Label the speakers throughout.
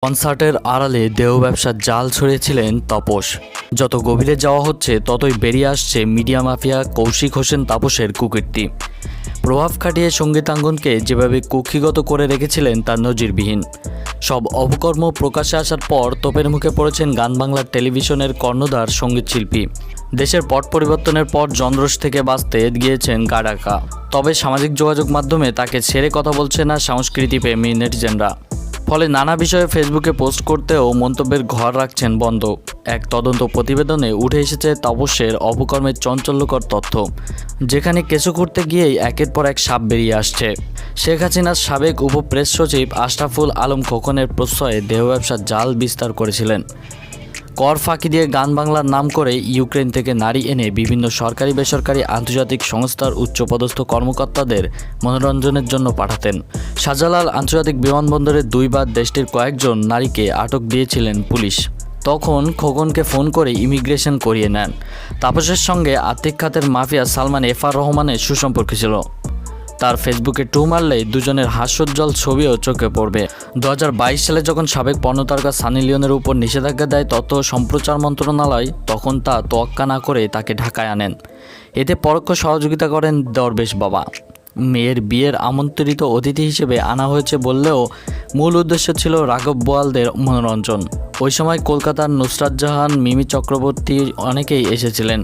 Speaker 1: কনসার্টের আড়ালে দেহ ব্যবসার জাল ছড়িয়েছিলেন তাপস। যত গভীরে যাওয়া হচ্ছে ততই বেরিয়ে আসছে মিডিয়া মাফিয়া কৌশিক হোসেন তাপসের কুকীর্তি। প্রভাব খাটিয়ে সঙ্গীতাঙ্গনকে যেভাবে কুক্ষিগত করে রেখেছিলেন তা নজিরবিহীন। সব অপকর্ম প্রকাশ্যে আসার পর তোপের মুখে পড়েছেন গান বাংলার টেলিভিশনের কর্ণধার সঙ্গীতশিল্পী। দেশের পট পরিবর্তনের পর জনরোষ থেকে বাঁচতে গিয়েছেন গা ঢাকা। তবে সামাজিক যোগাযোগ মাধ্যমে তাকে ছেড়ে কথা বলছে না সংস্কৃতিপ্রেমী নেটিজেনরা। ফলে নানা বিষয়ে ফেসবুকে পোস্ট করতেও মন্তব্যের ঘর রাখছেন বন্ধ। এক তদন্ত প্রতিবেদনে উঠে এসেছে তাপসের অপকর্মের চাঞ্চল্যকর তথ্য, যেখানে কেঁচো করতে গিয়েই একের পর এক সাপ বেরিয়ে আসছে। শেখ হাসিনার সাবেক উপপ্রেস সচিব আশরাফুল আলম খোকনের প্রশ্রয়ে দেহ ব্যবসার জাল বিস্তার করেছিলেন। কর ফাঁকি দিয়ে গান বাংলার নাম করে ইউক্রেন থেকে নারী এনে বিভিন্ন সরকারি বেসরকারি আন্তর্জাতিক সংস্থার উচ্চপদস্থ কর্মকর্তাদের মনোরঞ্জনের জন্য পাঠাতেন। শাহজালাল আন্তর্জাতিক বিমানবন্দরে দুইবার দেশটির কয়েকজন নারীকে আটক দিয়েছিলেন পুলিশ। তখন খোকনকে ফোন করে ইমিগ্রেশন করিয়ে নেন। তাপসের সঙ্গে আর্থিক খাতের মাফিয়া সালমান এফ.আর. রহমানের সুসম্পর্ক ছিল। তার ফেসবুকে টু মারলেই দুজনের হাস্যোজ্জ্বল ছবিও চোখে পড়বে। 2022 সালে যখন সাবেক পর্নোতারকা সানি লিওনের উপর নিষেধাজ্ঞা দেয় তথ্য সম্প্রচার মন্ত্রণালয়, তখন তা তোয়াক্কা না করে তাকে ঢাকায় আনেন। এতে পরোক্ষ সহযোগিতা করেন দরবেশ বাবা। মেয়ের বিয়ের আমন্ত্রিত অতিথি হিসেবে আনা হয়েছে বললেও মূল উদ্দেশ্য ছিল রাঘব বোয়ালদের মনোরঞ্জন। ওই সময় কলকাতার নুসরাত জাহান, মিমি চক্রবর্তী অনেকেই এসেছিলেন।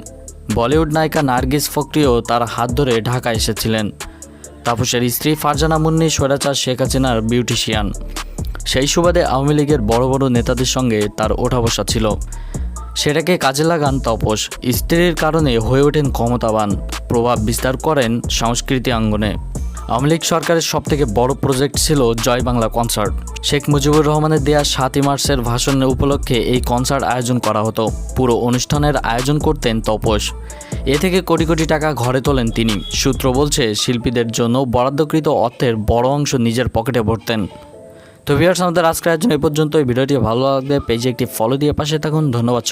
Speaker 1: বলিউড নায়িকা নার্গিস ফকরিও তার হাত ধরে ঢাকা এসেছিলেন। তাপসের স্ত্রী ফারজানা মুন্নি স্বৈরাচার শেখ হাসিনার বিউটিশিয়ান। সেই সুবাদে আওয়ামী লীগের বড় বড় নেতাদের সঙ্গে তার ওঠা বসা ছিল। সেটাকে কাজে লাগান তাপস। স্ত্রীর কারণে হয়ে ওঠেন ক্ষমতাবান, প্রভাব বিস্তার করেন সংস্কৃতি অঙ্গনে। আওয়ামী লীগ সরকারের সবথেকে বড় প্রজেক্ট ছিল জয় বাংলা কনসার্ট। শেখ মুজিবুর রহমানের দেয়া 7ই মার্চের ভাষণের উপলক্ষে এই কনসার্ট আয়োজন করা হতো। পুরো অনুষ্ঠানের আয়োজন করতেন তাপস। এ থেকে কোটি কোটি টাকা ঘরে তোলেন তিনি। সূত্র বলছে শিল্পীদের জন্য বরাদ্দকৃত অর্থের বড় অংশ নিজের পকেটে ভরতেন। তো ভিউয়ার্স, আমাদের আজকের আয়োজন এই পর্যন্ত। এই ভিডিওটি ভালো লাগলে পেজে একটি ফলো দিয়ে পাশে থাকুন। ধন্যবাদ।